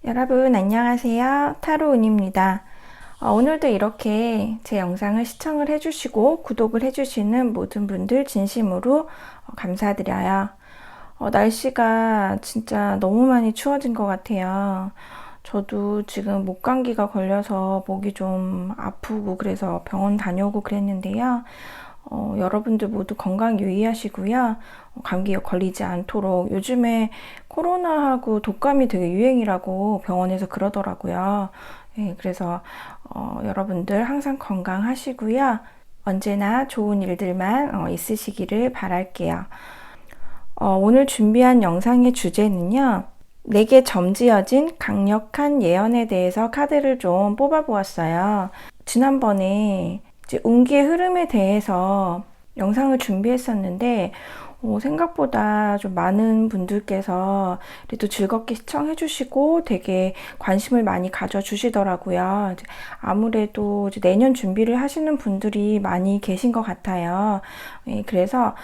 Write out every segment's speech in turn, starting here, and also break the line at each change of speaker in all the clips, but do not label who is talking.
여러분 안녕하세요. 타로운입니다. 오늘도 이렇게 제 영상을 시청을 해주시고 구독을 해주시는 모든 분들 진심으로 감사드려요. 날씨가 진짜 너무 많이 추워진 것 같아요. 저도 지금 목감기가 걸려서 목이 좀 아프고 그래서 병원 다녀오고 그랬는데요. 여러분들 모두 건강 유의하시고요. 감기 걸리지 않도록 요즘에 코로나하고 독감이 되게 유행이라고 병원에서 그러더라고요. 예, 그래서 여러분들 항상 건강하시고요. 언제나 좋은 일들만 있으시기를 바랄게요. 오늘 준비한 영상의 주제는요. 내게 점지어진 강력한 예언에 대해서 카드를 좀 뽑아보았어요. 지난번에 이제 운기의 흐름에 대해서 영상을 준비했었는데 생각보다 좀 많은 분들께서 그래도 즐겁게 시청해 주시고 되게 관심을 많이 가져 주시더라고요. 아무래도 이제 내년 준비를 하시는 분들이 많이 계신 것 같아요. 그래서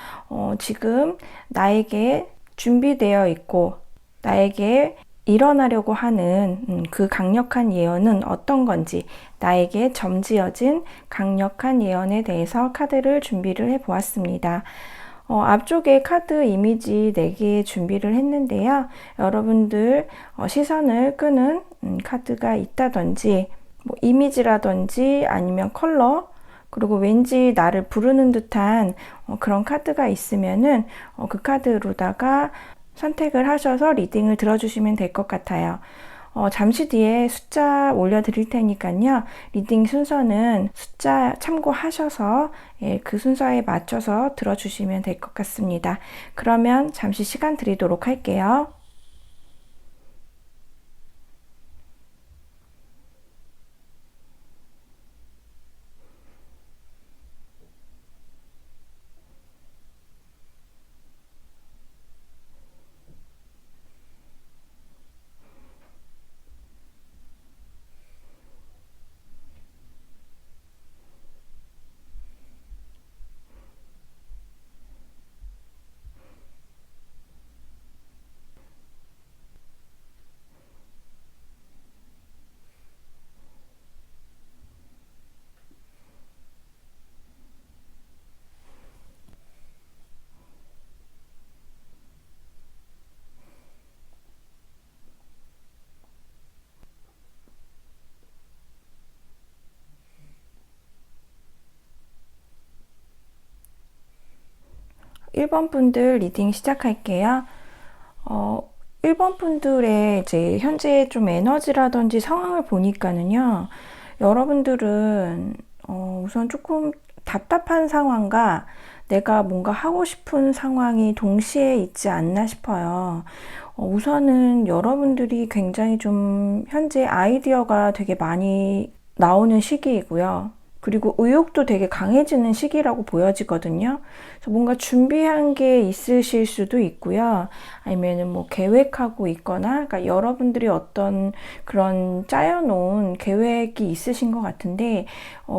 지금 나에게 준비되어 있고 나에게 일어나려고 하는 그 강력한 예언은 어떤 건지, 나에게 점지어진 강력한 예언에 대해서 카드를 준비를 해 보았습니다. 앞쪽에 카드 이미지 4개 준비를 했는데요. 여러분들 시선을 끄는 카드가 있다든지 뭐 이미지라든지 아니면 컬러, 그리고 왠지 나를 부르는 듯한 그런 카드가 있으면은 그 카드로다가 선택을 하셔서 리딩을 들어주시면 될 것 같아요. 잠시 뒤에 숫자 올려드릴 테니까요. 리딩 순서는 숫자 참고하셔서 그 순서에 맞춰서 들어주시면 될 것 같습니다. 그러면 잠시 시간 드리도록 할게요. 1번 분들 리딩 시작할게요. 1번 분들의 이제 현재 좀 에너지라든지 상황을 보니까는요, 여러분들은 우선 조금 답답한 상황과 내가 뭔가 하고 싶은 상황이 동시에 있지 않나 싶어요. 우선은 여러분들이 굉장히 좀 현재 아이디어가 되게 많이 나오는 시기이고요. 그리고 의욕도 되게 강해지는 시기라고 보여지거든요. 그래서 뭔가 준비한 게 있으실 수도 있고요. 아니면은 뭐 계획하고 있거나, 그러니까 여러분들이 어떤 그런 짜여놓은 계획이 있으신 것 같은데,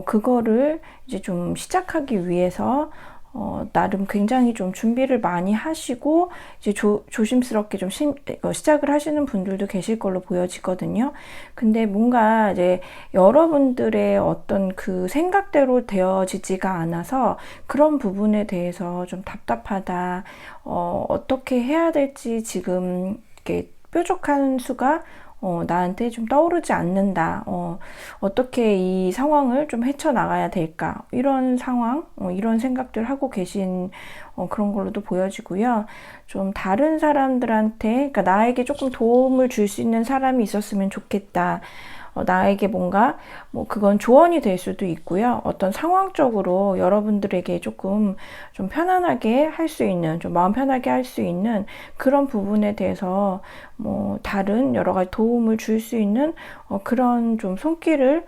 그거를 이제 좀 시작하기 위해서 나름 굉장히 좀 준비를 많이 하시고 이제 조심스럽게 좀 시작을 하시는 분들도 계실 걸로 보여지거든요. 근데 뭔가 이제 여러분들의 어떤 그 생각대로 되어지지가 않아서 그런 부분에 대해서 좀 답답하다. 어떻게 해야 될지 지금 이렇게 뾰족한 수가 나한테 좀 떠오르지 않는다. 어떻게 이 상황을 좀 헤쳐나가야 될까? 이런 상황, 이런 생각들 하고 계신 그런 걸로도 보여지고요. 좀 다른 사람들한테, 그러니까 나에게 조금 도움을 줄 수 있는 사람이 있었으면 좋겠다. 나에게 뭔가 뭐 그건 조언이 될 수도 있고요. 어떤 상황적으로 여러분들에게 조금 좀 편안하게 할 수 있는, 좀 마음 편하게 할 수 있는 그런 부분에 대해서 뭐 다른 여러 가지 도움을 줄 수 있는 그런 좀 손길을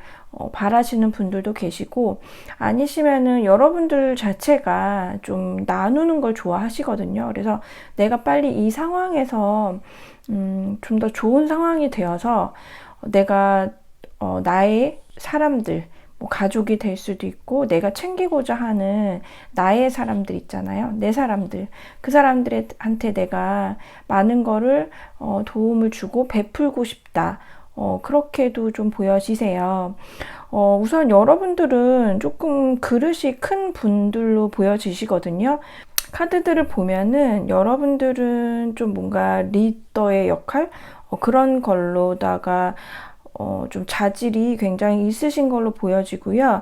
바라시는 분들도 계시고, 아니시면은 여러분들 자체가 좀 나누는 걸 좋아하시거든요. 그래서 내가 빨리 이 상황에서 좀 더 좋은 상황이 되어서 내가 나의 사람들, 뭐 가족이 될 수도 있고, 내가 챙기고자 하는 나의 사람들 있잖아요. 내 사람들. 그 사람들한테 내가 많은 거를 도움을 주고 베풀고 싶다. 그렇게도 좀 보여지세요. 우선 여러분들은 조금 그릇이 큰 분들로 보여지시거든요. 카드들을 보면은 여러분들은 좀 뭔가 리더의 역할? 그런 걸로다가 좀 자질이 굉장히 있으신 걸로 보여지고요.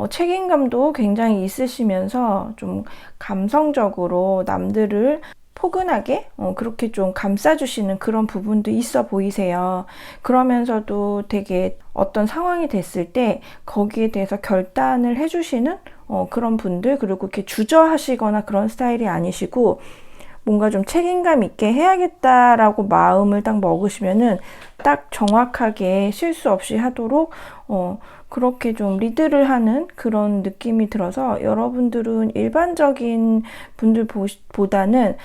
책임감도 굉장히 있으시면서 좀 감성적으로 남들을 포근하게 그렇게 좀 감싸주시는 그런 부분도 있어 보이세요. 그러면서도 되게 어떤 상황이 됐을 때 거기에 대해서 결단을 해주시는 그런 분들, 그리고 이렇게 주저하시거나 그런 스타일이 아니시고, 뭔가 좀 책임감 있게 해야겠다라고 마음을 딱 먹으시면은 딱 정확하게 실수 없이 하도록 그렇게 좀 리드를 하는 그런 느낌이 들어서, 여러분들은 일반적인 분들보다는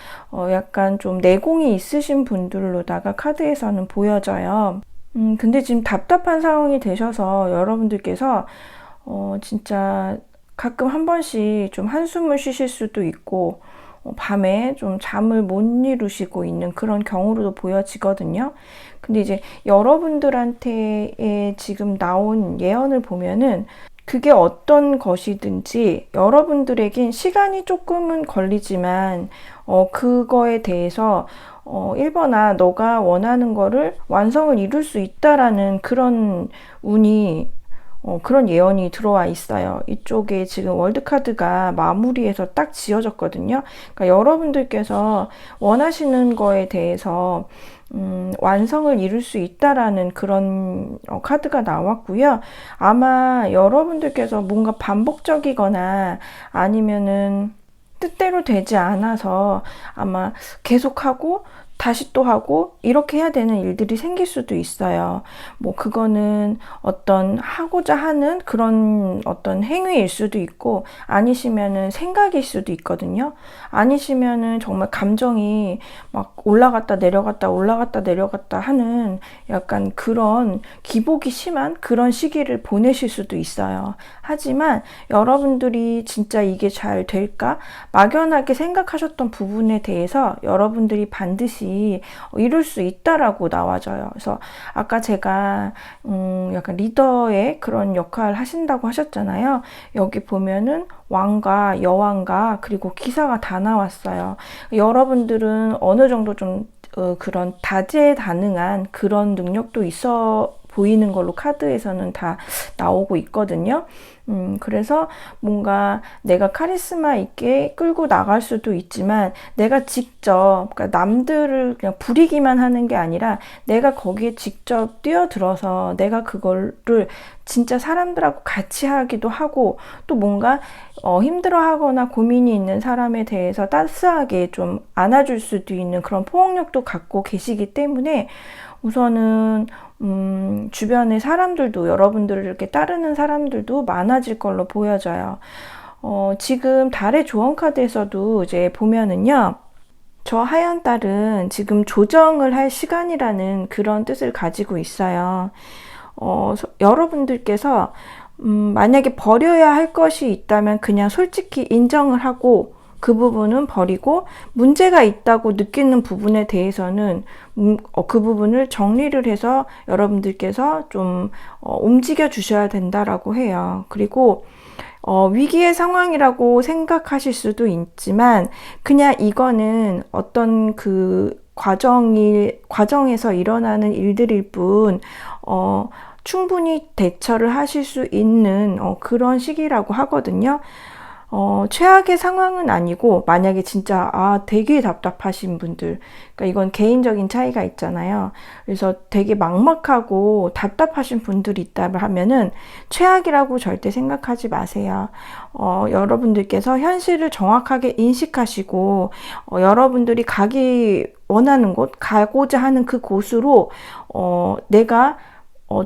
약간 좀 내공이 있으신 분들로다가 카드에서는 보여져요. 근데 지금 답답한 상황이 되셔서 여러분들께서 진짜 가끔 한 번씩 좀 한숨을 쉬실 수도 있고, 밤에 좀 잠을 못 이루시고 있는 그런 경우로도 보여지거든요. 근데 이제 여러분들한테 지금 나온 예언을 보면은 그게 어떤 것이든지 여러분들에겐 시간이 조금은 걸리지만 그거에 대해서 1번아 너가 원하는 거를 완성을 이룰 수 있다라는 그런 운이 그런 예언이 들어와 있어요. 이쪽에 지금 월드카드가 마무리해서 딱 지어졌거든요. 그러니까 여러분들께서 원하시는 거에 대해서 완성을 이룰 수 있다라는 그런 카드가 나왔고요. 아마 여러분들께서 뭔가 반복적이거나 아니면은 뜻대로 되지 않아서 아마 계속하고 다시 또 하고 이렇게 해야 되는 일들이 생길 수도 있어요. 뭐 그거는 어떤 하고자 하는 그런 어떤 행위일 수도 있고, 아니시면은 생각일 수도 있거든요. 아니시면은 정말 감정이 막 올라갔다 내려갔다 올라갔다 내려갔다 하는 약간 그런 기복이 심한 그런 시기를 보내실 수도 있어요. 하지만 여러분들이 진짜 이게 잘 될까? 막연하게 생각하셨던 부분에 대해서 여러분들이 반드시 이룰 수 있다라고 나와져요. 그래서 아까 제가 약간 리더의 그런 역할 하신다고 하셨잖아요. 여기 보면은 왕과 여왕과 그리고 기사가 다 나왔어요. 여러분들은 어느 정도 좀 그런 다재다능한 그런 능력도 있어 보이는 걸로 카드에서는 다 나오고 있거든요. 그래서 뭔가 내가 카리스마 있게 끌고 나갈 수도 있지만, 내가 직접, 그러니까 남들을 그냥 부리기만 하는 게 아니라 내가 거기에 직접 뛰어들어서 내가 그거를 진짜 사람들하고 같이 하기도 하고, 또 뭔가 힘들어하거나 고민이 있는 사람에 대해서 따스하게 좀 안아줄 수도 있는 그런 포용력도 갖고 계시기 때문에, 우선은 주변의 사람들도, 여러분들을 이렇게 따르는 사람들도 많아질 걸로 보여져요. 지금 달의 조언 카드에서도 이제 보면은요, 저 하얀 달은 지금 조정을 할 시간이라는 그런 뜻을 가지고 있어요. 여러분들께서 만약에 버려야 할 것이 있다면 그냥 솔직히 인정을 하고 그 부분은 버리고, 문제가 있다고 느끼는 부분에 대해서는 그 부분을 정리를 해서 여러분들께서 좀 움직여 주셔야 된다라고 해요. 그리고 위기의 상황이라고 생각하실 수도 있지만, 그냥 이거는 어떤 그 과정에서 일어나는 일들일 뿐, 충분히 대처를 하실 수 있는 그런 시기라고 하거든요. 최악의 상황은 아니고, 만약에 진짜 되게 답답하신 분들, 그러니까 이건 개인적인 차이가 있잖아요. 그래서 되게 막막하고 답답하신 분들이 있다면 하면은 최악이라고 절대 생각하지 마세요. 여러분들께서 현실을 정확하게 인식하시고, 여러분들이 원하는 곳, 가고자 하는 그 곳으로 내가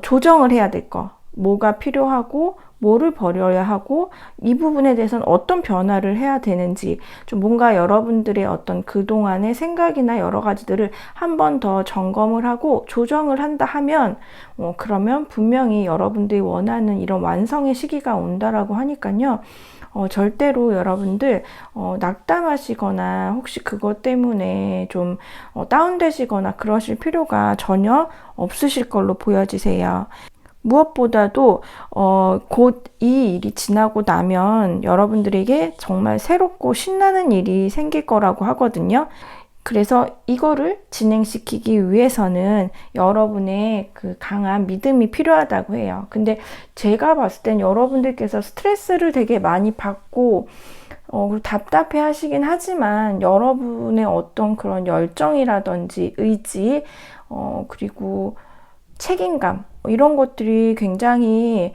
조정을 해야 될 거, 뭐가 필요하고 뭐를 버려야 하고 이 부분에 대해서는 어떤 변화를 해야 되는지 좀 뭔가 여러분들의 어떤 그동안의 생각이나 여러 가지들을 한 번 더 점검을 하고 조정을 한다 하면 그러면 분명히 여러분들이 원하는 이런 완성의 시기가 온다라고 하니까요. 절대로 여러분들 낙담하시거나 혹시 그것 때문에 좀 다운되시거나 그러실 필요가 전혀 없으실 걸로 보여지세요. 무엇보다도 곧 이 일이 지나고 나면 여러분들에게 정말 새롭고 신나는 일이 생길 거라고 하거든요. 그래서 이거를 진행시키기 위해서는 여러분의 그 강한 믿음이 필요하다고 해요. 근데 제가 봤을 땐 여러분들께서 스트레스를 되게 많이 받고 답답해 하시긴 하지만 여러분의 어떤 그런 열정이라든지 의지, 그리고 책임감, 이런 것들이 굉장히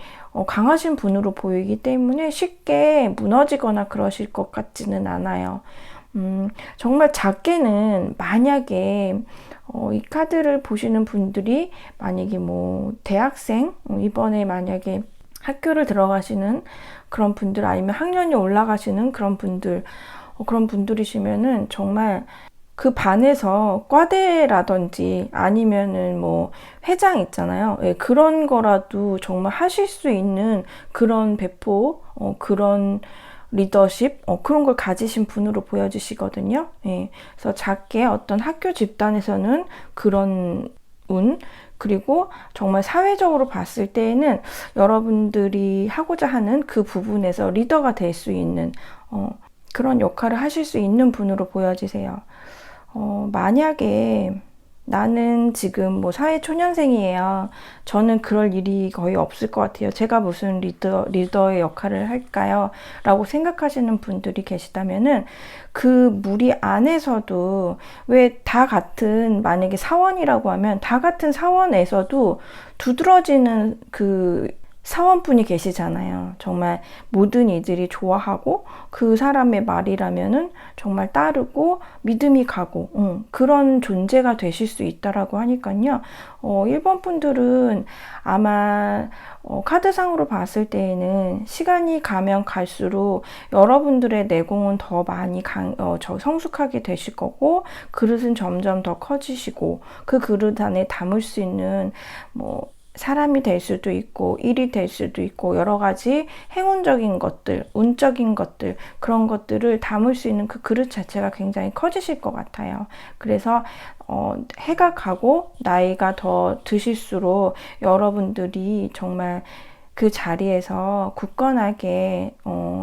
강하신 분으로 보이기 때문에 쉽게 무너지거나 그러실 것 같지는 않아요. 정말 작게는 만약에 이 카드를 보시는 분들이 만약에 뭐 대학생, 이번에 만약에 학교를 들어가시는 그런 분들 아니면 학년이 올라가시는 그런 분들, 그런 분들이시면은 정말 그 반에서 과대라든지 아니면은 뭐 회장 있잖아요. 예, 그런 거라도 정말 하실 수 있는 그런 배포, 그런 리더십, 그런 걸 가지신 분으로 보여지시거든요. 예, 그래서 작게 어떤 학교 집단에서는 그런 운, 그리고 정말 사회적으로 봤을 때에는 여러분들이 하고자 하는 그 부분에서 리더가 될 수 있는 그런 역할을 하실 수 있는 분으로 보여지세요. 만약에 나는 지금 뭐 사회초년생이에요. 저는 그럴 일이 거의 없을 것 같아요. 제가 무슨 리더의 역할을 할까요? 라고 생각하시는 분들이 계시다면은 그 무리 안에서도 왜 다 같은 만약에 사원이라고 하면 다 같은 사원에서도 두드러지는 그 사원분이 계시잖아요. 정말 모든 이들이 좋아하고 그 사람의 말이라면은 정말 따르고 믿음이 가고 그런 존재가 되실 수 있다라고 하니까요. 1번 분들은 아마 카드상으로 봤을 때에는 시간이 가면 갈수록 여러분들의 내공은 더 많이 성숙하게 되실 거고 그릇은 점점 더 커지시고 그 그릇 안에 담을 수 있는 뭐 사람이 될 수도 있고 일이 될 수도 있고 여러 가지 행운적인 것들, 운적인 것들 그런 것들을 담을 수 있는 그 그릇 자체가 굉장히 커지실 것 같아요. 그래서 해가 가고 나이가 더 드실수록 여러분들이 정말 그 자리에서 굳건하게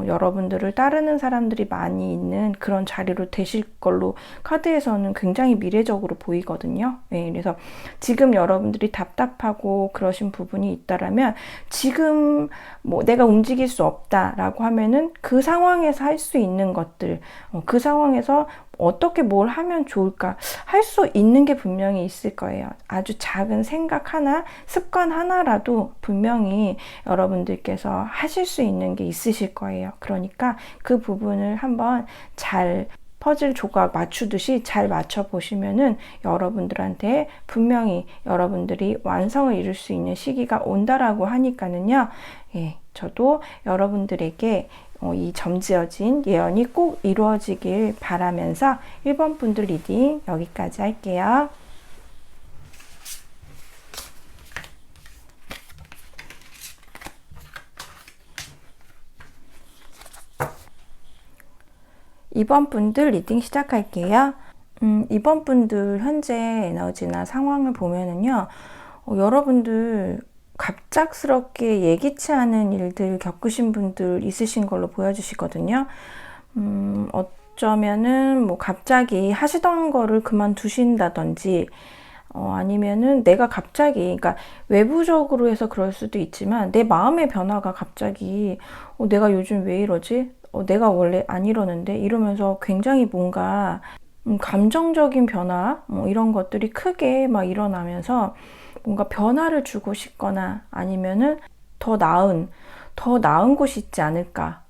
여러분들을 따르는 사람들이 많이 있는 그런 자리로 되실 걸로 카드에서는 굉장히 미래적으로 보이거든요. 네, 그래서 지금 여러분들이 답답하고 그러신 부분이 있다라면 지금 뭐 내가 움직일 수 없다라고 하면은 그 상황에서 할 수 있는 것들, 그 상황에서 어떻게 뭘 하면 좋을까 할 수 있는 게 분명히 있을 거예요. 아주 작은 생각 하나, 습관 하나라도 분명히 여러분들께서 하실 수 있는 게 있으실 거예요. 그러니까 그 부분을 한번 잘 퍼즐 조각 맞추듯이 잘 맞춰보시면은 여러분들한테 분명히 여러분들이 완성을 이룰 수 있는 시기가 온다라고 하니까는요. 예, 저도 여러분들에게 이 점지어진 예언이 꼭 이루어지길 바라면서 1번 분들 리딩 여기까지 할게요. 이번 분들 리딩 시작할게요. 이번 분들 현재 에너지나 상황을 보면은요, 여러분들 갑작스럽게 예기치 않은 일들 겪으신 분들 있으신 걸로 보여주시거든요. 어쩌면은 뭐 갑자기 하시던 거를 그만두신다든지, 아니면은 내가 갑자기, 그러니까 외부적으로 해서 그럴 수도 있지만 내 마음의 변화가 갑자기 내가 요즘 왜 이러지? 내가 원래 안 이러는데 이러면서 굉장히 뭔가 감정적인 변화 이런 것들이 크게 막 일어나면서 뭔가 변화를 주고 싶거나 아니면은 더 나은 곳이 있지 않을까.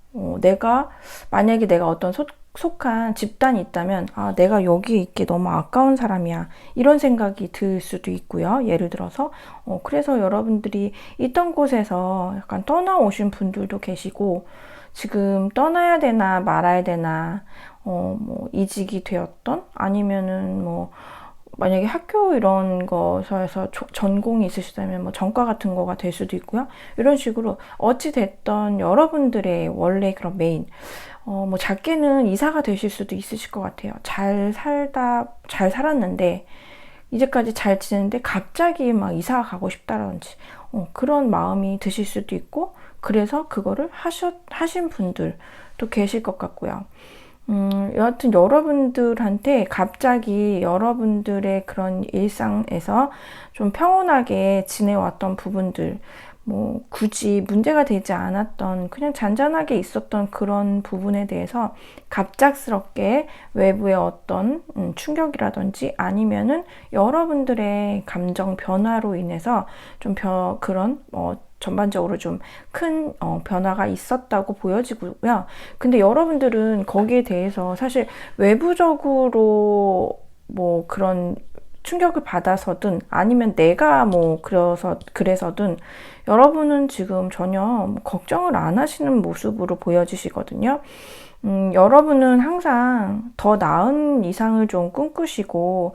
만약에 내가 어떤 속한 집단이 있다면 아, 내가 여기에 있기 너무 아까운 사람이야. 이런 생각이 들 수도 있고요. 예를 들어서 그래서 여러분들이 있던 곳에서 약간 떠나오신 분들도 계시고 지금 떠나야 되나 말아야 되나 뭐 이직이 되었던 아니면은 뭐 만약에 학교 이런 거에서 전공이 있으시다면 뭐 전과 같은 거가 될 수도 있고요. 이런 식으로 어찌 됐던 여러분들의 원래 그런 메인 뭐 작게는 이사가 되실 수도 있으실 것 같아요. 잘 살았는데 이제까지 잘 지냈는데 갑자기 막 이사 가고 싶다라든지 그런 마음이 드실 수도 있고 그래서 그거를 하신 분들도 계실 것 같고요. 여하튼 여러분들한테 갑자기 여러분들의 그런 일상에서 좀 평온하게 지내왔던 부분들, 뭐 굳이 문제가 되지 않았던 그냥 잔잔하게 있었던 그런 부분에 대해서 갑작스럽게 외부의 어떤 충격이라든지 아니면은 여러분들의 감정 변화로 인해서 좀 그런 전반적으로 좀 큰 변화가 있었다고 보여지고요. 근데 여러분들은 거기에 대해서 사실 외부적으로 뭐 그런 충격을 받아서든 아니면 내가 뭐 그래서든 여러분은 지금 전혀 걱정을 안 하시는 모습으로 보여지시거든요. 여러분은 항상 더 나은 이상을 좀 꿈꾸시고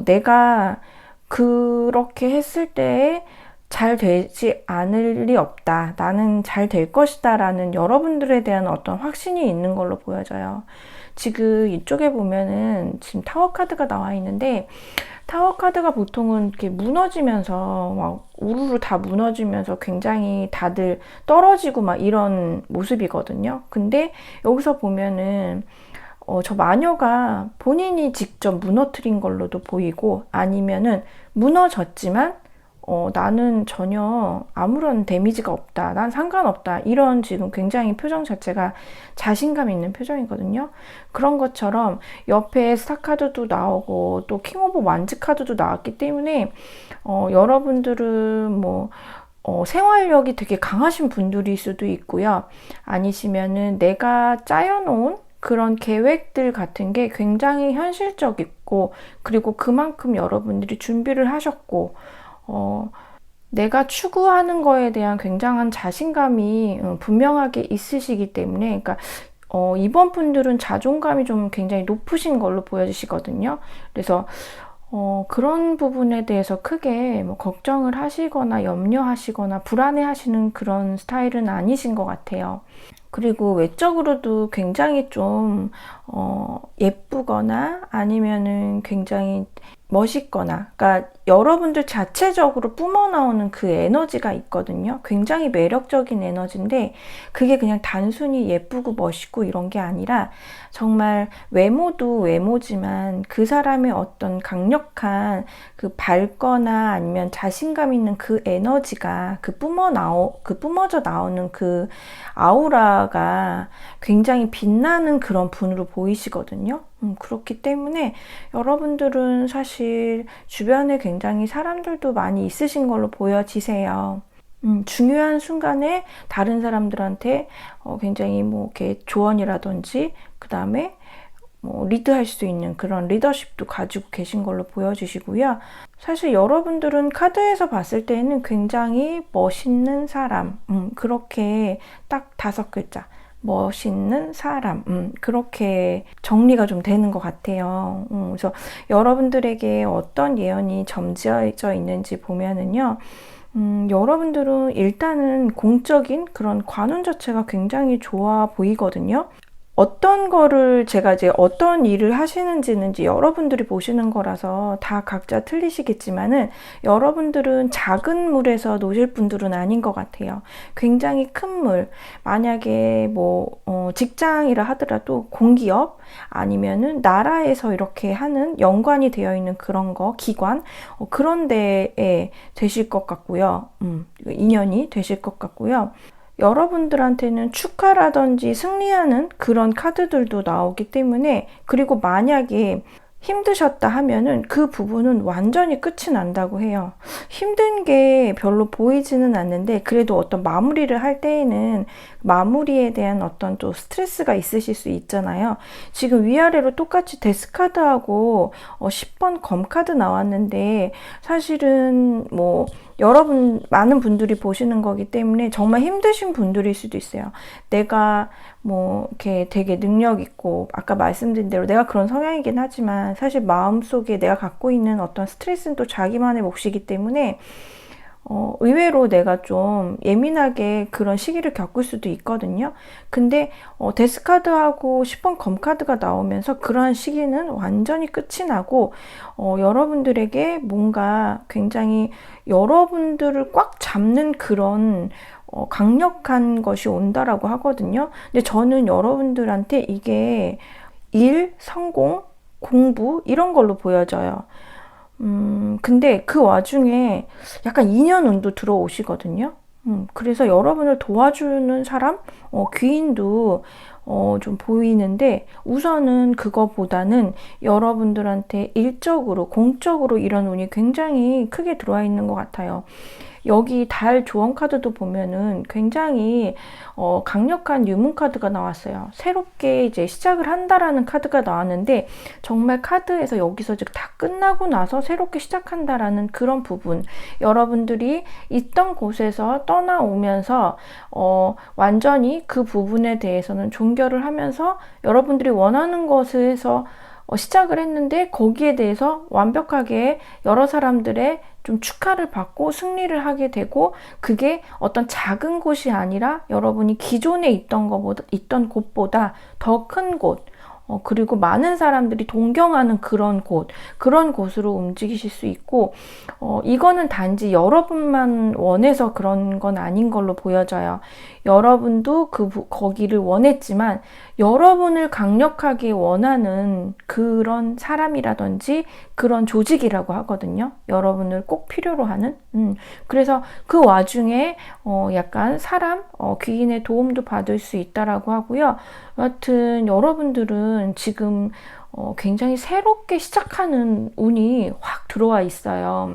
내가 그렇게 했을 때에 잘 되지 않을 리 없다. 나는 잘 될 것이다. 라는 여러분들에 대한 어떤 확신이 있는 걸로 보여져요. 지금 이쪽에 보면은 지금 타워 카드가 나와 있는데 타워 카드가 보통은 이렇게 무너지면서 막 우르르 다 무너지면서 굉장히 다들 떨어지고 막 이런 모습이거든요. 근데 여기서 보면은 저 마녀가 본인이 직접 무너뜨린 걸로도 보이고 아니면은 무너졌지만 나는 전혀 아무런 데미지가 없다. 난 상관없다. 이런 지금 굉장히 표정 자체가 자신감 있는 표정이거든요. 그런 것처럼 옆에 스타 카드도 나오고 또 킹 오브 완즈 카드도 나왔기 때문에 여러분들은 뭐 생활력이 되게 강하신 분들일 수도 있고요. 아니시면은 내가 짜여놓은 그런 계획들 같은 게 굉장히 현실적이고 그리고 그만큼 여러분들이 준비를 하셨고 내가 추구하는 거에 대한 굉장한 자신감이 분명하게 있으시기 때문에, 그러니까 이번 분들은 자존감이 좀 굉장히 높으신 걸로 보여지시거든요. 그래서 그런 부분에 대해서 크게 뭐 걱정을 하시거나 염려하시거나 불안해하시는 그런 스타일은 아니신 것 같아요. 그리고 외적으로도 굉장히 좀 예쁘거나 아니면은 굉장히 멋있거나, 그러니까 여러분들 자체적으로 뿜어나오는 그 에너지가 있거든요. 굉장히 매력적인 에너지인데 그게 그냥 단순히 예쁘고 멋있고 이런 게 아니라 정말 외모도 외모지만 그 사람의 어떤 강력한 그 밝거나 아니면 자신감 있는 그 에너지가 그 뿜어져 나오는 그 아우라가 굉장히 빛나는 그런 분으로 보이시거든요. 그렇기 때문에 여러분들은 사실 주변에 굉장히 사람들도 많이 있으신 걸로 보여지세요. 중요한 순간에 다른 사람들한테 굉장히 뭐 이렇게 조언이라든지 그 다음에 뭐 리드할 수 있는 그런 리더십도 가지고 계신 걸로 보여지시고요. 사실 여러분들은 카드에서 봤을 때는 굉장히 멋있는 사람, 그렇게 딱 5글자. 멋있는 사람, 그렇게 정리가 좀 되는 것 같아요. 그래서 여러분들에게 어떤 예언이 점지어져 있는지 보면은요, 여러분들은 일단은 공적인 그런 관운 자체가 굉장히 좋아 보이거든요. 어떤 거를 제가 이제 어떤 일을 하시는지는 이제 여러분들이 보시는 거라서 다 각자 틀리시겠지만은 여러분들은 작은 물에서 노실 분들은 아닌 것 같아요. 굉장히 큰 물, 만약에 뭐 직장이라 하더라도 공기업 아니면은 나라에서 이렇게 하는 연관이 되어 있는 그런 거 기관 그런 데에 되실 것 같고요. 인연이 되실 것 같고요. 여러분들한테는 축하라든지 승리하는 그런 카드들도 나오기 때문에, 그리고 만약에 힘드셨다 하면은 그 부분은 완전히 끝이 난다고 해요. 힘든 게 별로 보이지는 않는데 그래도 어떤 마무리를 할 때에는 마무리에 대한 어떤 또 스트레스가 있으실 수 있잖아요. 지금 위아래로 똑같이 데스카드하고 10번 검카드 나왔는데 사실은 뭐 여러분 많은 분들이 보시는 거기 때문에 정말 힘드신 분들일 수도 있어요. 내가 뭐 이렇게 되게 능력 있고 아까 말씀드린 대로 내가 그런 성향이긴 하지만 사실 마음속에 내가 갖고 있는 어떤 스트레스는 또 자기만의 몫이기 때문에 의외로 내가 좀 예민하게 그런 시기를 겪을 수도 있거든요. 근데 데스카드하고 10번 검카드가 나오면서 그러한 시기는 완전히 끝이 나고 여러분들에게 뭔가 굉장히 여러분들을 꽉 잡는 그런 강력한 것이 온다라고 하거든요. 근데 저는 여러분들한테 이게 일, 성공, 공부 이런 걸로 보여져요. 근데 그 와중에 약간 인연운도 들어오시거든요. 그래서 여러분을 도와주는 사람, 귀인도 좀 보이는데 우선은 그거보다는 여러분들한테 일적으로, 공적으로 이런 운이 굉장히 크게 들어와 있는 것 같아요. 여기 달 조언 카드도 보면은 굉장히 강력한 유문 카드가 나왔어요. 새롭게 이제 시작을 한다라는 카드가 나왔는데 정말 카드에서 여기서 즉 다 끝나고 나서 새롭게 시작한다라는 그런 부분, 여러분들이 있던 곳에서 떠나오면서 완전히 그 부분에 대해서는 종결을 하면서 여러분들이 원하는 것에서 시작을 했는데 거기에 대해서 완벽하게 여러 사람들의 좀 축하를 받고 승리를 하게 되고 그게 어떤 작은 곳이 아니라 여러분이 기존에 있던 곳보다 더 큰 곳, 그리고 많은 사람들이 동경하는 그런 곳으로 움직이실 수 있고, 이거는 단지 여러분만 원해서 그런 건 아닌 걸로 보여져요. 여러분도 거기를 원했지만, 여러분을 강력하게 원하는 그런 사람이라든지 그런 조직이라고 하거든요. 여러분을 꼭 필요로 하는. 그래서 그 와중에, 약간 귀인의 도움도 받을 수 있다라고 하고요. 여하튼 여러분들은 지금 굉장히 새롭게 시작하는 운이 확 들어와 있어요.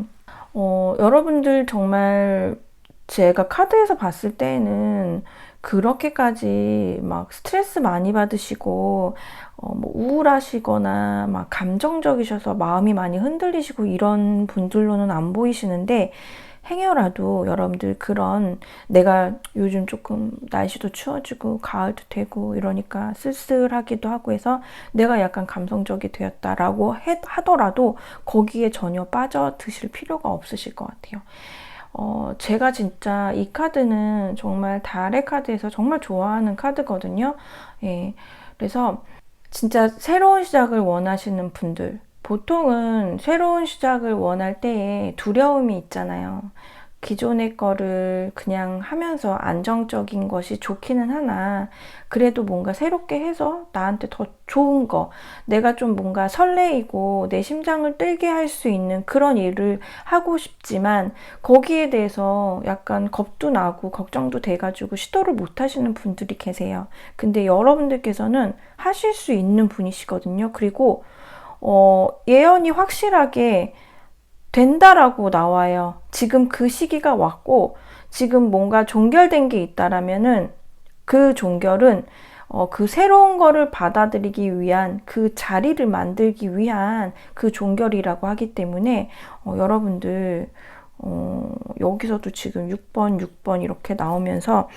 여러분들 정말 제가 카드에서 봤을 때는 그렇게까지 막 스트레스 많이 받으시고 뭐 우울하시거나 막 감정적이셔서 마음이 많이 흔들리시고 이런 분들로는 안 보이시는데 행여라도 여러분들 그런 내가 요즘 조금 날씨도 추워지고 가을도 되고 이러니까 쓸쓸하기도 하고 해서 내가 약간 감성적이 되었다라고 하더라도 거기에 전혀 빠져드실 필요가 없으실 것 같아요. 제가 진짜 이 카드는 정말 달의 카드에서 정말 좋아하는 카드거든요. 예. 그래서 진짜 새로운 시작을 원하시는 분들, 보통은 새로운 시작을 원할 때에 두려움이 있잖아요. 기존의 거를 그냥 하면서 안정적인 것이 좋기는 하나, 그래도 뭔가 새롭게 해서 나한테 더 좋은 거, 내가 좀 뭔가 설레이고 내 심장을 떨게 할 수 있는 그런 일을 하고 싶지만, 거기에 대해서 약간 겁도 나고 걱정도 돼가지고 시도를 못 하시는 분들이 계세요. 근데 여러분들께서는 하실 수 있는 분이시거든요. 그리고 예언이 확실하게 된다라고 나와요. 지금 그 시기가 왔고 지금 뭔가 종결된 게 있다라면은 그 종결은 그 새로운 거를 받아들이기 위한 그 자리를 만들기 위한 그 종결이라고 하기 때문에 여러분들 여기서도 지금 6번 이렇게 나오면서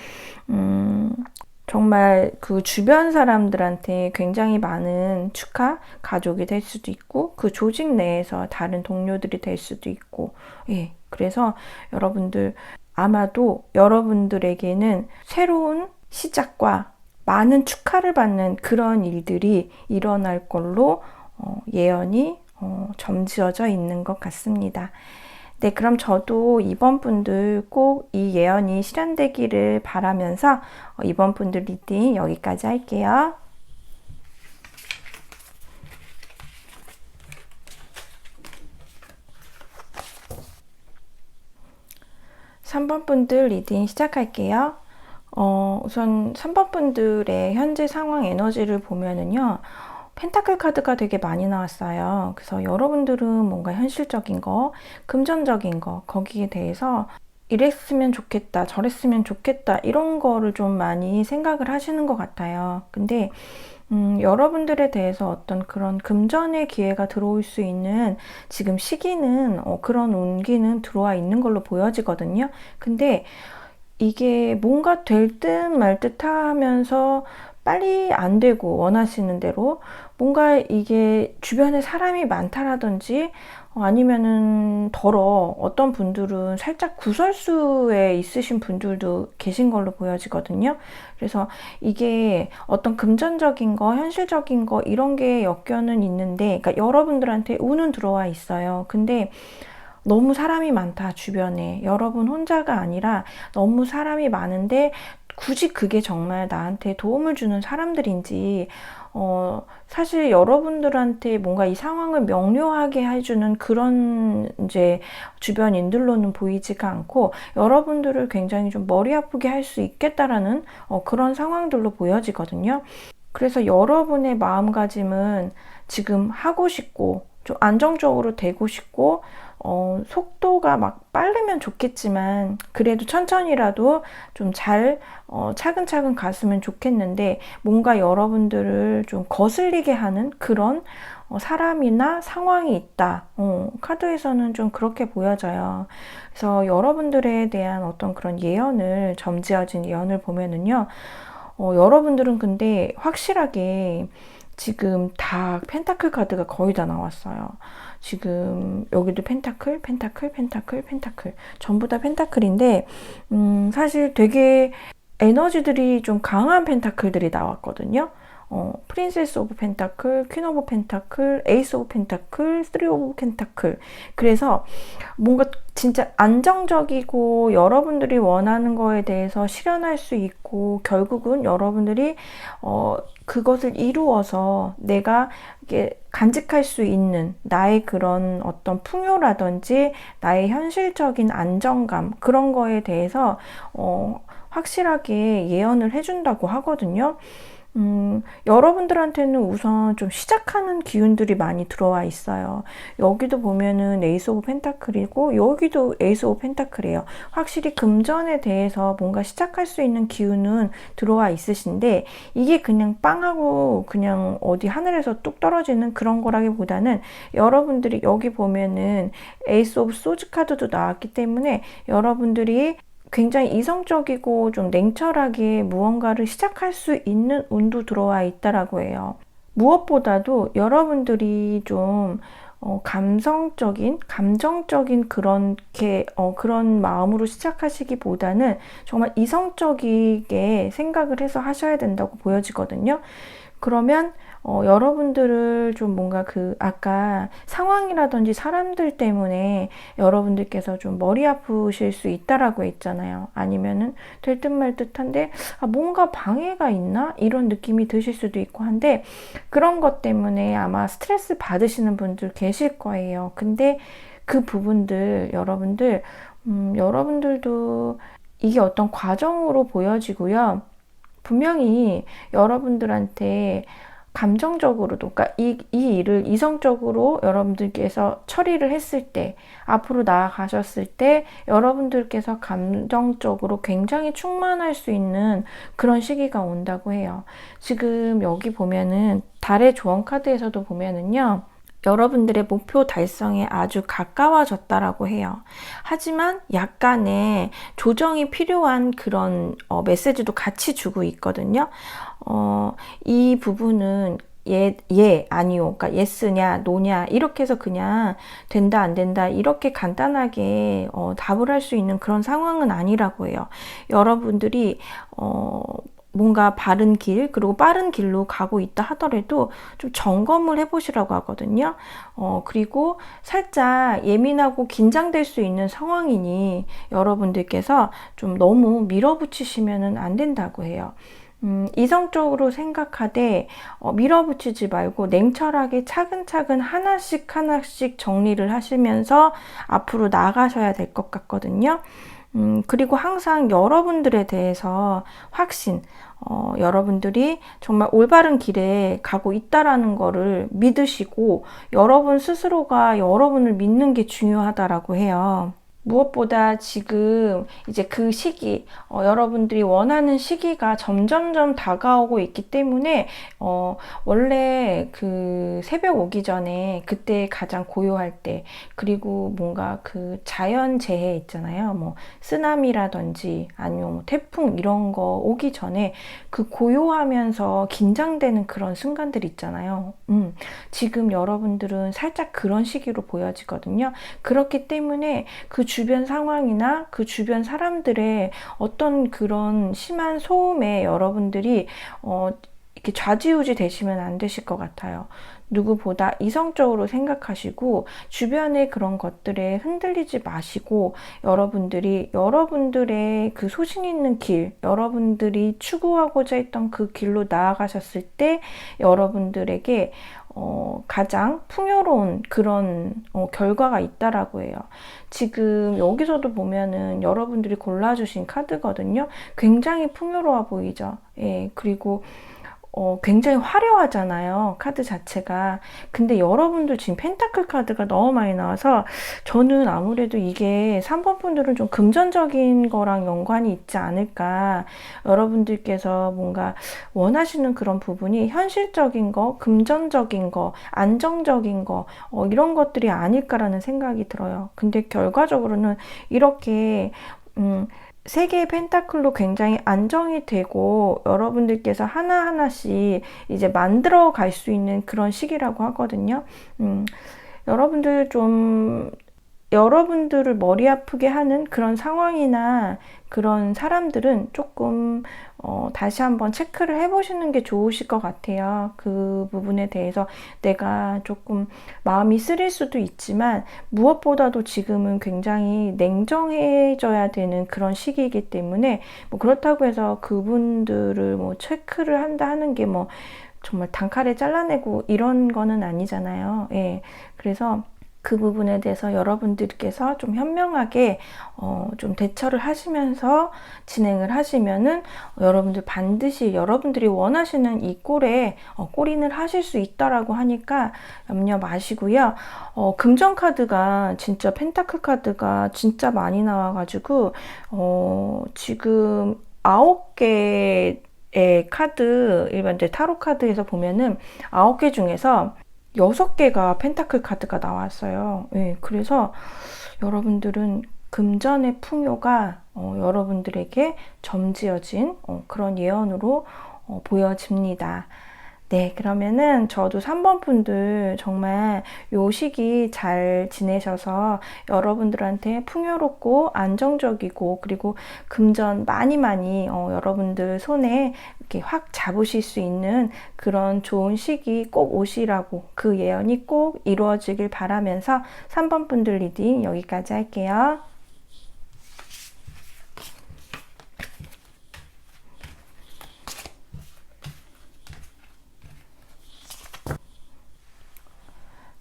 정말 그 주변 사람들한테 굉장히 많은 축하, 가족이 될 수도 있고, 그 조직 내에서 다른 동료들이 될 수도 있고, 예. 그래서 여러분들, 아마도 여러분들에게는 새로운 시작과 많은 축하를 받는 그런 일들이 일어날 걸로 예언이 점지어져 있는 것 같습니다. 네, 그럼 저도 이번 분들 꼭 이 예언이 실현되기를 바라면서 이번 분들 리딩 여기까지 할게요. 3번 분들 리딩 시작할게요. 우선 3번 분들의 현재 상황 에너지를 보면은요. 펜타클 카드가 되게 많이 나왔어요. 그래서 여러분들은 뭔가 현실적인 거, 금전적인 거, 거기에 대해서 이랬으면 좋겠다, 저랬으면 좋겠다, 이런 거를 좀 많이 생각을 하시는 것 같아요. 근데 여러분들에 대해서 어떤 그런 금전의 기회가 들어올 수 있는 지금 시기는 그런 운기는 들어와 있는 걸로 보여지거든요. 근데 이게 뭔가 될 듯 말 듯 하면서 빨리 안 되고 원하시는 대로 뭔가 이게 주변에 사람이 많다라든지 아니면은 덜어 어떤 분들은 살짝 구설수에 있으신 분들도 계신 걸로 보여지거든요. 그래서 이게 어떤 금전적인 거, 현실적인 거 이런 게 엮여는 있는데, 그러니까 여러분들한테 운은 들어와 있어요. 근데 너무 사람이 많다, 주변에. 여러분 혼자가 아니라 너무 사람이 많은데 굳이 그게 정말 나한테 도움을 주는 사람들인지, 사실 여러분들한테 뭔가 이 상황을 명료하게 해주는 그런 이제 주변인들로는 보이지가 않고 여러분들을 굉장히 좀 머리 아프게 할 수 있겠다라는 그런 상황들로 보여지거든요. 그래서 여러분의 마음가짐은 지금 하고 싶고 좀 안정적으로 되고 싶고 속도가 막 빠르면 좋겠지만 그래도 천천히라도 좀 잘 차근차근 갔으면 좋겠는데 뭔가 여러분들을 좀 거슬리게 하는 그런 사람이나 상황이 있다. 카드에서는 좀 그렇게 보여져요. 그래서 여러분들에 대한 어떤 그런 예언을, 점지어진 예언을 보면은요. 여러분들은 근데 확실하게 지금 다 펜타클 카드가 거의 다 나왔어요. 지금 여기도 펜타클, 펜타클, 펜타클, 펜타클. 전부 다 펜타클인데, 사실 되게 에너지들이 좀 강한 펜타클들이 나왔거든요. 프린세스 오브 펜타클, 퀸 오브 펜타클, 에이스 오브 펜타클, 쓰리 오브 펜타클. 그래서 뭔가 진짜 안정적이고 여러분들이 원하는 거에 대해서 실현할 수 있고 결국은 여러분들이 그것을 이루어서 내가 이게 간직할 수 있는 나의 그런 어떤 풍요라든지 나의 현실적인 안정감 그런 거에 대해서 확실하게 예언을 해준다고 하거든요. 여러분들한테는 우선 좀 시작하는 기운들이 많이 들어와 있어요. 여기도 보면은 에이스 오브 펜타클이고 여기도 에이스 오브 펜타클이에요. 확실히 금전에 대해서 뭔가 시작할 수 있는 기운은 들어와 있으신데 이게 그냥 빵 하고 그냥 어디 하늘에서 뚝 떨어지는 그런 거라기보다는 여러분들이 여기 보면은 에이스 오브 소즈 카드도 나왔기 때문에 여러분들이 굉장히 이성적이고 좀 냉철하게 무언가를 시작할 수 있는 운도 들어와 있다라고 해요. 무엇보다도 여러분들이 좀 감정적인 그런 마음으로 시작하시기보다는 정말 이성적이게 생각을 해서 하셔야 된다고 보여지거든요. 그러면 여러분들을 좀 뭔가 아까 상황이라든지 사람들 때문에 여러분들께서 좀 머리 아프실 수 있다라고 했잖아요. 아니면은 될 듯 말 듯한데 뭔가 방해가 있나? 이런 느낌이 드실 수도 있고 한데 그런 것 때문에 아마 스트레스 받으시는 분들 계실 거예요. 근데 그 부분들 여러분들도 이게 어떤 과정으로 보여지고요. 분명히 여러분들한테 감정적으로도, 그러니까 이 일을 이성적으로 여러분들께서 처리를 했을 때, 앞으로 나아가셨을 때, 여러분들께서 감정적으로 굉장히 충만할 수 있는 그런 시기가 온다고 해요. 지금 여기 보면은, 달의 조언 카드에서도 보면은요, 여러분들의 목표 달성에 아주 가까워졌다라고 해요. 하지만 약간의 조정이 필요한 그런 메시지도 같이 주고 있거든요. 이 부분은 아니요. 그러니까 예스냐, 노냐, 이렇게 해서 그냥 된다, 안 된다, 이렇게 간단하게 답을 할 수 있는 그런 상황은 아니라고 해요. 여러분들이, 뭔가 바른 길, 그리고 빠른 길로 가고 있다 하더라도 좀 점검을 해보시라고 하거든요. 그리고 살짝 예민하고 긴장될 수 있는 상황이니 여러분들께서 좀 너무 밀어붙이시면 안 된다고 해요. 이성적으로 생각하되 밀어붙이지 말고 냉철하게 차근차근 하나씩 정리를 하시면서 앞으로 나가셔야 될 것 같거든요. 그리고 항상 여러분들에 대해서 확신, 여러분들이 정말 올바른 길에 가고 있다라는 거를 믿으시고 여러분 스스로가 여러분을 믿는 게 중요하다라고 해요. 무엇보다 지금 이제 그 시기, 여러분들이 원하는 시기가 점점점 다가오고 있기 때문에, 원래 그 새벽 오기 전에 그때 가장 고요할 때, 그리고 뭔가 그 자연재해 있잖아요. 뭐, 쓰나미라든지 아니면 뭐 태풍 이런 거 오기 전에 그 고요하면서 긴장되는 그런 순간들 있잖아요. 지금 여러분들은 살짝 그런 시기로 보여지거든요. 그렇기 때문에 그 주변 상황이나 그 주변 사람들의 어떤 그런 심한 소음에 여러분들이 이렇게 좌지우지 되시면 안 되실 것 같아요. 누구보다 이성적으로 생각하시고 주변의 그런 것들에 흔들리지 마시고 여러분들이 여러분들의 그 소신 있는 길, 여러분들이 추구하고자 했던 그 길로 나아가셨을 때 여러분들에게 가장 풍요로운 그런 결과가 있다라고 해요. 지금 여기서도 보면은 여러분들이 골라주신 카드거든요. 굉장히 풍요로워 보이죠. 예, 그리고 굉장히 화려하잖아요. 카드 자체가. 근데 여러분들 지금 펜타클 카드가 너무 많이 나와서 저는 아무래도 이게 3번 분들은 좀 금전적인 거랑 연관이 있지 않을까. 여러분들께서 뭔가 원하시는 그런 부분이 현실적인 거, 금전적인 거, 안정적인 거, 이런 것들이 아닐까라는 생각이 들어요. 근데 결과적으로는 이렇게, 세 개의 펜타클로 굉장히 안정이 되고 여러분들께서 하나하나씩 이제 만들어 갈 수 있는 그런 시기라고 하거든요. 여러분들 좀 여러분들을 머리 아프게 하는 그런 상황이나 그런 사람들은 조금 다시 한번 체크를 해보시는 게 좋으실 것 같아요. 그 부분에 대해서 내가 조금 마음이 쓰릴 수도 있지만 무엇보다도 지금은 굉장히 냉정해져야 되는 그런 시기이기 때문에 뭐 그렇다고 해서 그분들을 뭐 체크를 한다 하는 게 뭐 정말 단칼에 잘라내고 이런 거는 아니잖아요. 예. 그래서 그 부분에 대해서 여러분들께서 좀 현명하게 좀 대처를 하시면서 진행을 하시면은 여러분들 반드시 여러분들이 원하시는 이 꼴에 골인을 하실 수 있다라고 하니까 염려 마시고요. 금전 카드가 진짜 펜타클 카드가 진짜 많이 나와가지고 지금 9개의 카드 일반 이제 타로 카드에서 보면은 9개 중에서 6개가 펜타클 카드가 나왔어요. 예, 그래서 여러분들은 금전의 풍요가 여러분들에게 점지어진 그런 예언으로 보여집니다. 네, 그러면은 저도 3번 분들 정말 요 시기 잘 지내셔서 여러분들한테 풍요롭고 안정적이고 그리고 금전 많이 여러분들 손에 이렇게 확 잡으실 수 있는 그런 좋은 시기 꼭 오시라고 그 예언이 꼭 이루어지길 바라면서 3번 분들 리딩 여기까지 할게요.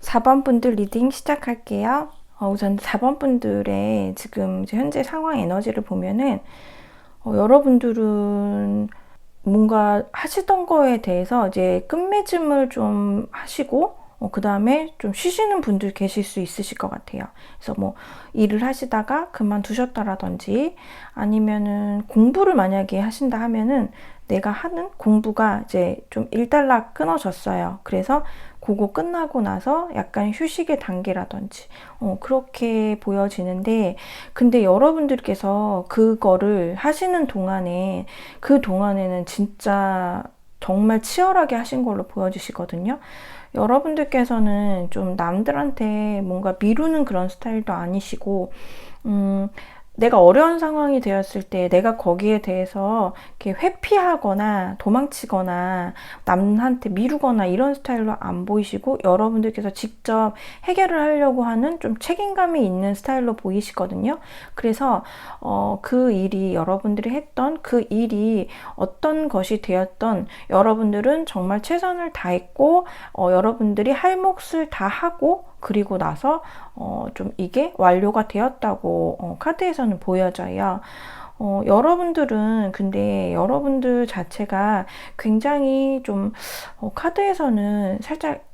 4번 분들 리딩 시작할게요. 우선 4번 분들의 지금 현재 상황 에너지를 보면은 여러분들은 뭔가 하시던 거에 대해서 이제 끝맺음을 좀 하시고 그 다음에 좀 쉬시는 분들 계실 수 있으실 것 같아요. 그래서 뭐 일을 하시다가 그만두셨다라든지 아니면은 공부를 만약에 하신다 하면은 내가 하는 공부가 이제 좀 일단락 끊어졌어요. 그래서 그거 끝나고 나서 약간 휴식의 단계라든지 그렇게 보여지는데 근데 여러분들께서 그거를 하시는 동안에 그 동안에는 진짜 정말 치열하게 하신 걸로 보여지시거든요. 여러분들께서는 좀 남들한테 뭔가 미루는 그런 스타일도 아니시고 내가 어려운 상황이 되었을 때 내가 거기에 대해서 이렇게 회피하거나 도망치거나 남한테 미루거나 이런 스타일로 안 보이시고 여러분들께서 직접 해결을 하려고 하는 좀 책임감이 있는 스타일로 보이시거든요. 그래서 그 일이 여러분들이 했던 그 일이 어떤 것이 되었던 여러분들은 정말 최선을 다했고 여러분들이 할 몫을 다 하고 그리고 나서 좀 이게 완료가 되었다고 카드에서는 보여져요. 여러분들은 근데 여러분들 자체가 굉장히 좀 카드에서는 살짝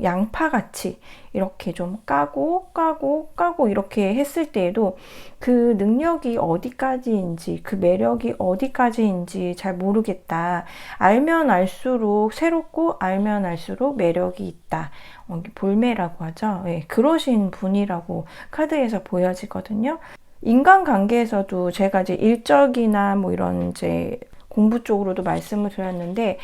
양파같이 이렇게 좀 까고 이렇게 했을 때에도 그 능력이 어디까지인지, 그 매력이 어디까지인지 잘 모르겠다. 알면 알수록 새롭고 알면 알수록 매력이 있다. 볼매라고 하죠. 네, 그러신 분이라고 카드에서 보여지거든요. 인간관계에서도 제가 이제 일적이나 뭐 이런 이제 공부 쪽으로도 말씀을 드렸는데,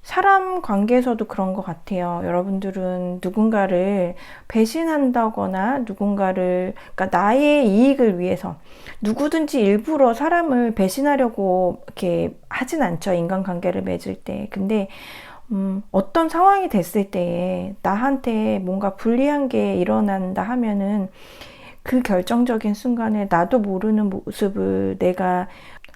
사람 관계에서도 그런 것 같아요. 여러분들은 누군가를 배신한다거나 그러니까 나의 이익을 위해서 누구든지 일부러 사람을 배신하려고 이렇게 하진 않죠. 인간관계를 맺을 때. 근데 어떤 상황이 됐을 때에 나한테 뭔가 불리한 게 일어난다 하면은 그 결정적인 순간에 나도 모르는 모습을 내가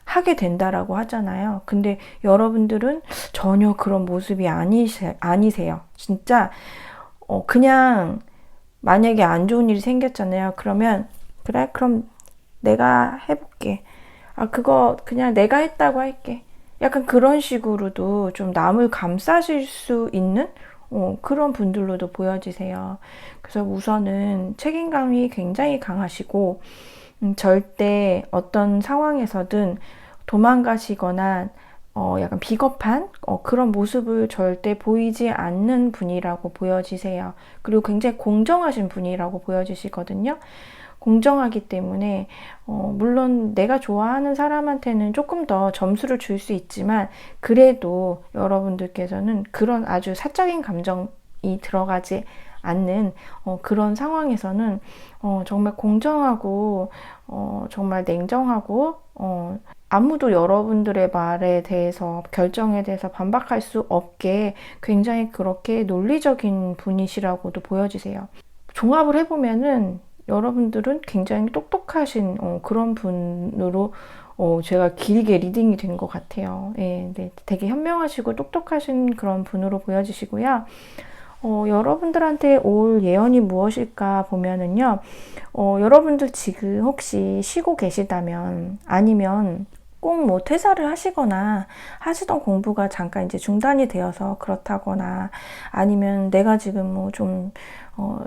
하게 된다라고 하잖아요. 근데 여러분들은 전혀 그런 모습이 아니세요. 진짜 그냥 만약에 안 좋은 일이 생겼잖아요. 그러면 그래? 그럼 내가 해볼게. 그거 그냥 내가 했다고 할게. 약간 그런 식으로도 좀 남을 감싸실 수 있는 그런 분들로도 보여지세요. 그래서 우선은 책임감이 굉장히 강하시고, 절대 어떤 상황에서든 도망가시거나 약간 비겁한 그런 모습을 절대 보이지 않는 분이라고 보여지세요. 그리고 굉장히 공정하신 분이라고 보여지시거든요. 공정하기 때문에 물론 내가 좋아하는 사람한테는 조금 더 점수를 줄 수 있지만, 그래도 여러분들께서는 그런 아주 사적인 감정이 들어가지 않는 그런 상황에서는 정말 공정하고 정말 냉정하고 아무도 여러분들의 말에 대해서, 결정에 대해서 반박할 수 없게 굉장히 그렇게 논리적인 분이시라고도 보여지세요. 종합을 해보면은 여러분들은 굉장히 똑똑하신 그런 분으로 제가 길게 리딩이 된 것 같아요. 예, 네, 되게 현명하시고 똑똑하신 그런 분으로 보여지시고요. 여러분들한테 올 예언이 무엇일까 보면은요, 여러분들 지금 혹시 쉬고 계시다면, 아니면 꼭 뭐 퇴사를 하시거나 하시던 공부가 잠깐 이제 중단이 되어서 그렇다거나, 아니면 내가 지금 뭐 좀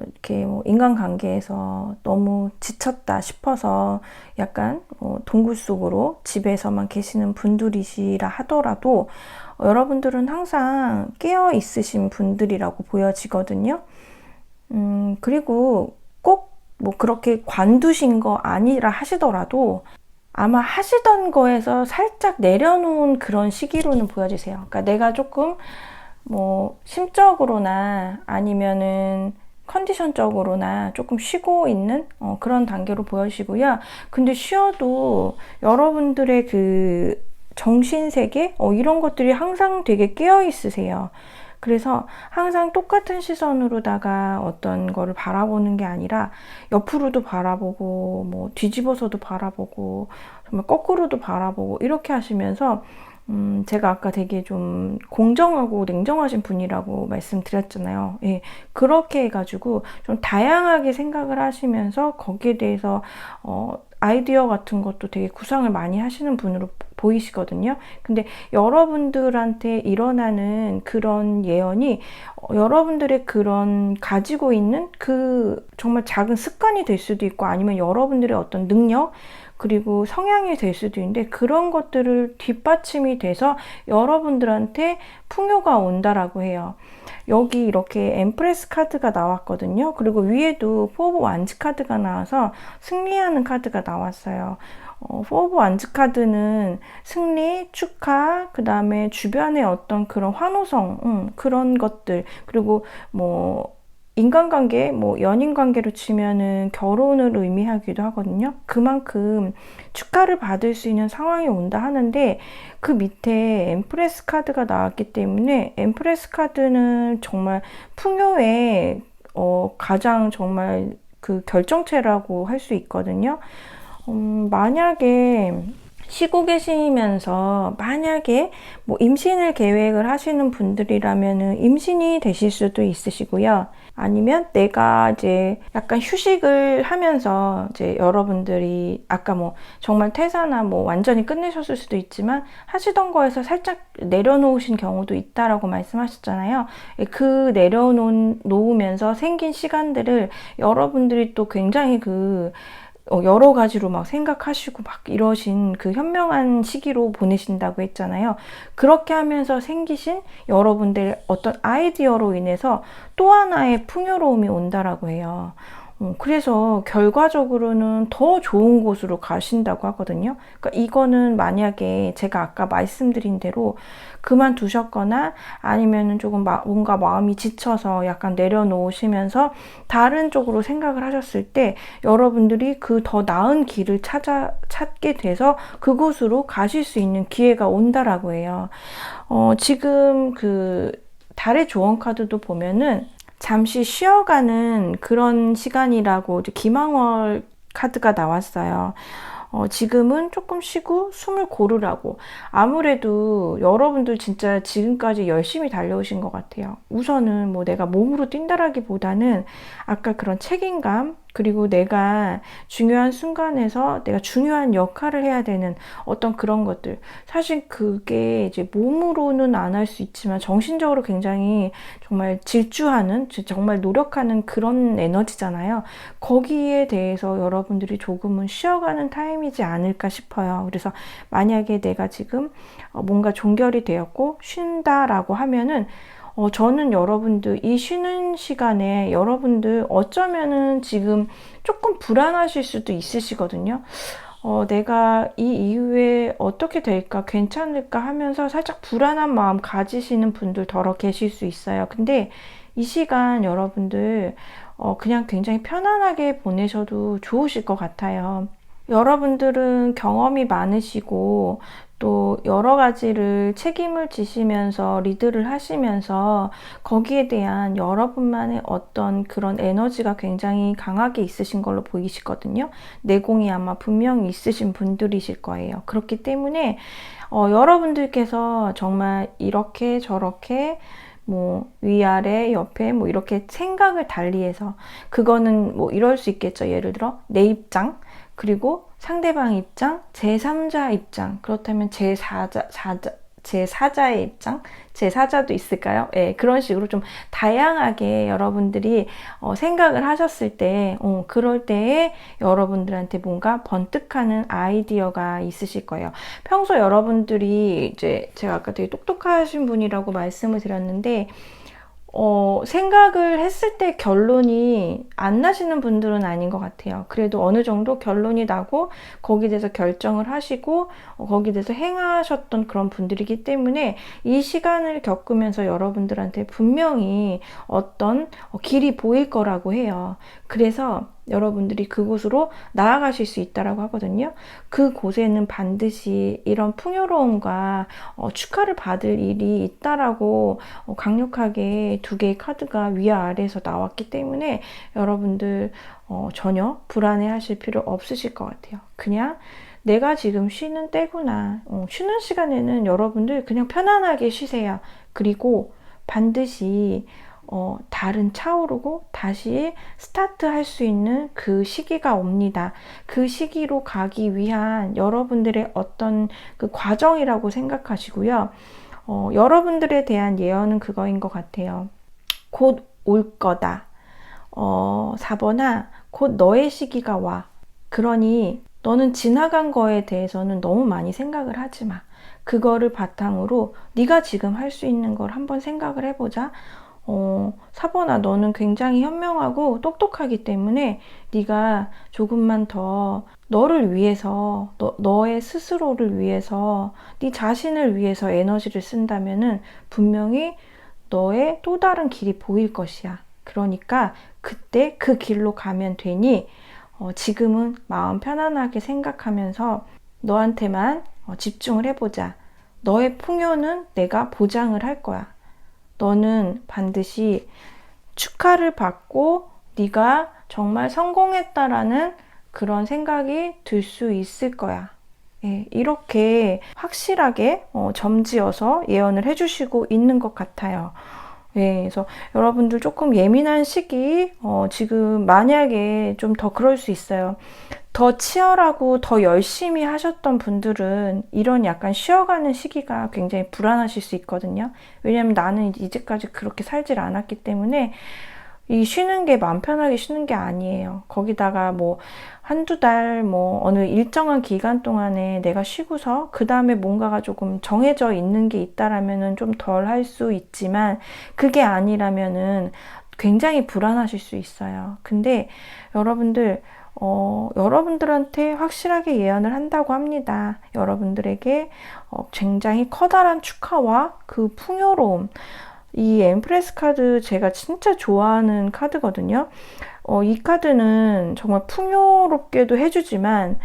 이렇게 뭐 인간관계에서 너무 지쳤다 싶어서 약간 동굴 속으로 집에서만 계시는 분들이시라 하더라도 여러분들은 항상 깨어 있으신 분들이라고 보여지거든요. 그리고 꼭 뭐 그렇게 관두신 거 아니라 하시더라도 아마 하시던 거에서 살짝 내려놓은 그런 시기로는 보여지세요. 그러니까 내가 조금 뭐 심적으로나 아니면은 컨디션적으로나 조금 쉬고 있는 그런 단계로 보여지고요. 근데 쉬어도 여러분들의 그 정신세계 이런 것들이 항상 되게 깨어 있으세요. 그래서 항상 똑같은 시선으로다가 어떤 거를 바라보는 게 아니라 옆으로도 바라보고 뭐 뒤집어서도 바라보고 정말 거꾸로도 바라보고 이렇게 하시면서 제가 아까 되게 좀 공정하고 냉정하신 분이라고 말씀드렸잖아요. 예, 그렇게 해가지고 좀 다양하게 생각을 하시면서 거기에 대해서 아이디어 같은 것도 되게 구상을 많이 하시는 분으로 보이시거든요. 근데 여러분들한테 일어나는 그런 예언이 여러분들의 그런 가지고 있는 그 정말 작은 습관이 될 수도 있고, 아니면 여러분들의 어떤 능력, 그리고 성향이 될 수도 있는데, 그런 것들을 뒷받침이 돼서 여러분들한테 풍요가 온다라고 해요. 여기 이렇게 엠프레스 카드가 나왔거든요. 그리고 위에도 포 오브 완즈 카드가 나와서 승리하는 카드가 나왔어요. 포 오브 완즈 카드는 승리, 축하, 그 다음에 주변의 어떤 그런 환호성, 그런 것들, 그리고 뭐 인간관계, 뭐 연인관계로 치면은 결혼을 의미하기도 하거든요. 그만큼 축하를 받을 수 있는 상황이 온다 하는데, 그 밑에 엠프레스 카드가 나왔기 때문에 엠프레스 카드는 정말 풍요의 가장 정말 그 결정체라고 할 수 있거든요. 만약에 쉬고 계시면서 만약에 뭐 임신을 계획을 하시는 분들이라면은 임신이 되실 수도 있으시고요. 아니면 내가 이제 약간 휴식을 하면서 이제 여러분들이 아까 뭐 정말 퇴사나 뭐 완전히 끝내셨을 수도 있지만 하시던 거에서 살짝 내려놓으신 경우도 있다라고 말씀하셨잖아요. 그 내려놓으면서 생긴 시간들을 여러분들이 또 굉장히 여러 가지로 막 생각하시고 막 이러신 그 현명한 시기로 보내신다고 했잖아요. 그렇게 하면서 생기신 여러분들 어떤 아이디어로 인해서 또 하나의 풍요로움이 온다라고 해요. 그래서 결과적으로는 더 좋은 곳으로 가신다고 하거든요. 그러니까 이거는 만약에 제가 아까 말씀드린 대로 그만두셨거나 아니면은 조금 뭔가 마음이 지쳐서 약간 내려놓으시면서 다른 쪽으로 생각을 하셨을 때 여러분들이 그 더 나은 길을 찾게 돼서 그곳으로 가실 수 있는 기회가 온다라고 해요. 지금 그 달의 조언 카드도 보면은 잠시 쉬어가는 그런 시간이라고 이제 기망월 카드가 나왔어요. 지금은 조금 쉬고 숨을 고르라고. 아무래도 여러분들 진짜 지금까지 열심히 달려오신 것 같아요. 우선은 뭐 내가 몸으로 뛴다라기보다는 아까 그런 책임감, 그리고 내가 중요한 순간에서 내가 중요한 역할을 해야 되는 어떤 그런 것들. 사실 그게 이제 몸으로는 안 할 수 있지만 정신적으로 굉장히 정말 질주하는, 정말 노력하는 그런 에너지잖아요. 거기에 대해서 여러분들이 조금은 쉬어가는 타임이지 않을까 싶어요. 그래서 만약에 내가 지금 뭔가 종결이 되었고 쉰다라고 하면은 저는 여러분들 이 쉬는 시간에 여러분들 어쩌면은 지금 조금 불안하실 수도 있으시거든요. 내가 이 이후에 어떻게 될까, 괜찮을까 하면서 살짝 불안한 마음 가지시는 분들 더러 계실 수 있어요. 근데 이 시간 여러분들 그냥 굉장히 편안하게 보내셔도 좋으실 것 같아요. 여러분들은 경험이 많으시고 또 여러 가지를 책임을 지시면서 리드를 하시면서 거기에 대한 여러분만의 어떤 그런 에너지가 굉장히 강하게 있으신 걸로 보이시거든요. 내공이 아마 분명히 있으신 분들이실 거예요. 그렇기 때문에 여러분들께서 정말 이렇게 저렇게 뭐 위아래 옆에 뭐 이렇게 생각을 달리해서 그거는 뭐 이럴 수 있겠죠. 예를 들어 내 입장, 그리고 상대방 입장, 제3자 입장, 그렇다면 제4자의 입장, 제4자도 있을까요? 예, 그런 식으로 좀 다양하게 여러분들이 생각을 하셨을 때, 그럴 때에 여러분들한테 뭔가 번뜩하는 아이디어가 있으실 거예요. 평소 여러분들이 이제 제가 아까 되게 똑똑하신 분이라고 말씀을 드렸는데, 생각을 했을 때 결론이 안 나시는 분들은 아닌 것 같아요. 그래도 어느 정도 결론이 나고 거기에 대해서 결정을 하시고 거기에 대해서 행하셨던 그런 분들이기 때문에 이 시간을 겪으면서 여러분들한테 분명히 어떤 길이 보일 거라고 해요. 그래서 여러분들이 그곳으로 나아가실 수 있다라고 하거든요. 그곳에는 반드시 이런 풍요로움과 축하를 받을 일이 있다라고 강력하게 두 개의 카드가 위아래에서 나왔기 때문에 여러분들 전혀 불안해 하실 필요 없으실 것 같아요. 그냥 내가 지금 쉬는 때구나. 쉬는 시간에는 여러분들 그냥 편안하게 쉬세요. 그리고 반드시 달은 차오르고 다시 스타트 할 수 있는 그 시기가 옵니다. 그 시기로 가기 위한 여러분들의 어떤 그 과정이라고 생각하시고요. 여러분들에 대한 예언은 그거인 것 같아요. 곧 올 거다. 4번아, 곧 너의 시기가 와. 그러니 너는 지나간 거에 대해서는 너무 많이 생각을 하지 마. 그거를 바탕으로 네가 지금 할 수 있는 걸 한번 생각을 해보자. 4번아, 너는 굉장히 현명하고 똑똑하기 때문에 네가 조금만 더 너를 위해서, 너의 스스로를 위해서, 네 자신을 위해서 에너지를 쓴다면은 분명히 너의 또 다른 길이 보일 것이야. 그러니까 그때 그 길로 가면 되니 지금은 마음 편안하게 생각하면서 너한테만 집중을 해보자. 너의 풍요는 내가 보장을 할 거야. 너는 반드시 축하를 받고 네가 정말 성공했다라는 그런 생각이 들 수 있을 거야. 예, 이렇게 확실하게 점지어서 예언을 해주시고 있는 것 같아요. 예, 그래서 여러분들 조금 예민한 시기, 지금 만약에 좀 더 그럴 수 있어요. 더 치열하고 더 열심히 하셨던 분들은 이런 약간 쉬어가는 시기가 굉장히 불안하실 수 있거든요. 왜냐면 나는 이제까지 그렇게 살질 않았기 때문에 이 쉬는 게 마음 편하게 쉬는 게 아니에요. 거기다가 뭐 한두 달, 뭐 어느 일정한 기간 동안에 내가 쉬고서 그 다음에 뭔가가 조금 정해져 있는 게 있다라면은 좀 덜 할 수 있지만 그게 아니라면은 굉장히 불안하실 수 있어요. 근데 여러분들 여러분들한테 확실하게 예언을 한다고 합니다. 여러분들에게 굉장히 커다란 축하와 그 풍요로움, 이 엠프레스 카드 제가 진짜 좋아하는 카드거든요. 이 카드는 정말 풍요롭게도 해주지만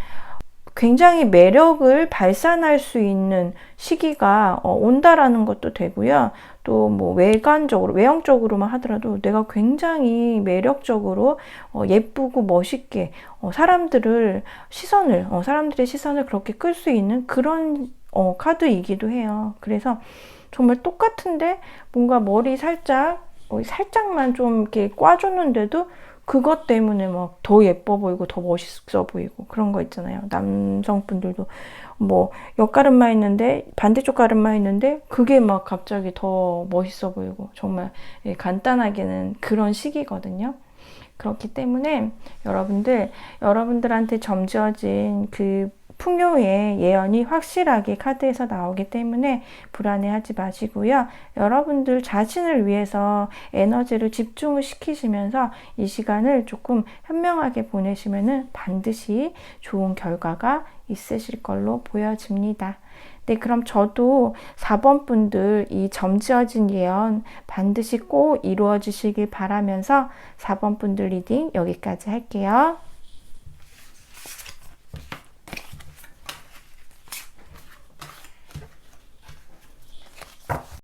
굉장히 매력을 발산할 수 있는 시기가 온다라는 것도 되고요. 또 뭐 외관적으로, 외형적으로만 하더라도 내가 굉장히 매력적으로 예쁘고 멋있게 사람들의 시선을 그렇게 끌 수 있는 그런 카드이기도 해요. 그래서 정말 똑같은데 뭔가 머리 살짝만 좀 이렇게 꽈줬는데도 그것 때문에 막 더 예뻐 보이고 더 멋있어 보이고 그런 거 있잖아요. 남성분들도 뭐 옆가름만 있는데 반대쪽 가름만 있는데 그게 막 갑자기 더 멋있어 보이고 정말 간단하게는 그런 식이거든요. 그렇기 때문에 여러분들한테 점지어진 그 풍요의 예언이 확실하게 카드에서 나오기 때문에 불안해하지 마시고요. 여러분들 자신을 위해서 에너지를 집중을 시키시면서 이 시간을 조금 현명하게 보내시면은 반드시 좋은 결과가 있으실 걸로 보여집니다. 네, 그럼 저도 4번 분들 이 점지어진 예언 반드시 꼭 이루어지시길 바라면서 4번 분들 리딩 여기까지 할게요.